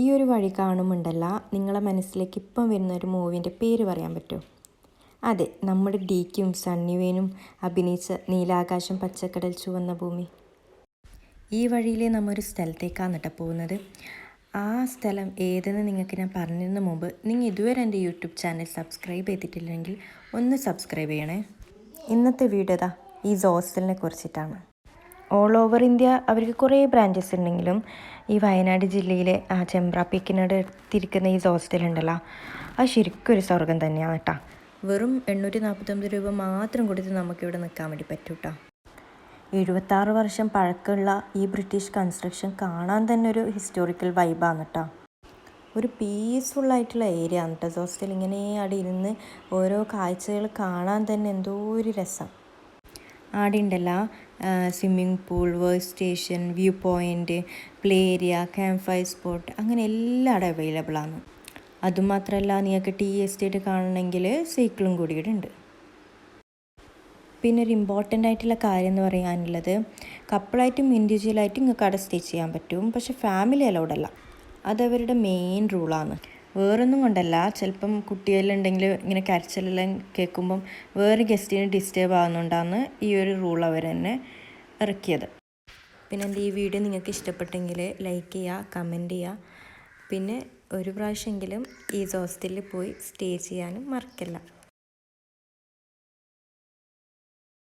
ഈ ഒരു വഴി കാണുമുണ്ടല്ല നിങ്ങളെ മനസ്സിലേക്ക് ഇപ്പം വരുന്ന ഒരു മൂവിൻ്റെ പേര് പറയാൻ പറ്റുമോ? അതെ, നമ്മുടെ ഡിക്കും സണ്ണിവേനും അഭിനയിച്ച നീലാകാശം പച്ചക്കടൽ ചുവന്ന ഭൂമി. ഈ വഴിയിൽ നമ്മൾ ഒരു സ്ഥലത്തേക്കാണ് കേട്ടോ പോകുന്നത്. ആ സ്ഥലം ഏതെന്ന് നിങ്ങൾക്ക് ഞാൻ പറഞ്ഞതിന് മുമ്പ് നിങ്ങൾ ഇതുവരെ എൻ്റെ യൂട്യൂബ് ചാനൽ സബ്സ്ക്രൈബ് ചെയ്തിട്ടില്ലെങ്കിൽ ഒന്ന് സബ്സ്ക്രൈബ് ചെയ്യണേ. ഇന്നത്തെ വീഡിയോ ഈ ഹോസ്റ്റലിനെ കുറിച്ചിട്ടാണ്. ഓൾ ഓവർ ഇന്ത്യ അവർക്ക് കുറേ ബ്രാഞ്ചസ് ഉണ്ടെങ്കിലും ഈ വയനാട് ജില്ലയിലെ ചെമ്പ്ര പീക്കിനോട് തിരിക്കുന്ന ഈ ഹോസ്റ്റലുണ്ടല്ലോ, അത് ശരിക്കും ഒരു സ്വർഗം തന്നെയാണ് കേട്ടോ. വെറും 849 രൂപ മാത്രം കൊടുത്ത് നമുക്കിവിടെ നിൽക്കാൻ വേണ്ടി പറ്റും കേട്ടോ. 76 വർഷം പഴക്കമുള്ള ഈ ബ്രിട്ടീഷ് കൺസ്ട്രക്ഷൻ കാണാൻ തന്നെ ഒരു ഹിസ്റ്റോറിക്കൽ വൈബാണ് കേട്ടോ. ഒരു പീസ്ഫുള്ളായിട്ടുള്ള ഏരിയ ആണ് കേട്ടോ ഹോസ്റ്റൽ. ഇങ്ങനെ അവിടെ ഇരുന്ന് ഓരോ കാഴ്ചകൾ കാണാൻ തന്നെ എന്തോ ഒരു രസം. ആടെ ഉണ്ടല്ല swimming pool, work station, view point, play area, camp fire spot, അങ്ങനെ എല്ലാം അവിടെ അവൈലബിൾ ആണ്. അതുമാത്രമല്ല, നിങ്ങൾക്ക് ടീ എസ്റ്റേറ്റ് കാണണമെങ്കിൽ സൈക്കിളും കൂടി ഇവിടെ ഉണ്ട്. പിന്നെ ഒരു ഇമ്പോർട്ടൻ്റ് ആയിട്ടുള്ള കാര്യം എന്ന് പറയാനുള്ളത്, കപ്പിളായിട്ടും ഇൻഡിവിജ്വലായിട്ടും നിങ്ങൾക്ക് അവിടെ സ്റ്റേ ചെയ്യാൻ പറ്റും. പക്ഷെ ഫാമിലി അലൗഡല്ല, അതവരുടെ മെയിൻ റൂളാണ്. വേറൊന്നും കൊണ്ടല്ല, ചിലപ്പം കുട്ടികളുണ്ടെങ്കിൽ ഇങ്ങനെ കരച്ചിലെല്ലാം കേൾക്കുമ്പം വേറെ ഗസ്റ്റിന് ഡിസ്റ്റർബ് ആകുന്നുണ്ടാന്ന് ഈ ഒരു റൂൾ അവർ തന്നെ ഇറക്കിയത്. പിന്നെ എൻ്റെ ഈ വീഡിയോ നിങ്ങൾക്ക് ഇഷ്ടപ്പെട്ടെങ്കിൽ ലൈക്ക് ചെയ്യുക, കമൻറ്റ് ചെയ്യുക. പിന്നെ ഒരു പ്രാവശ്യമെങ്കിലും ഈ ഹോസ്റ്റലിൽ പോയി സ്റ്റേ ചെയ്യാനും മറക്കല്ല.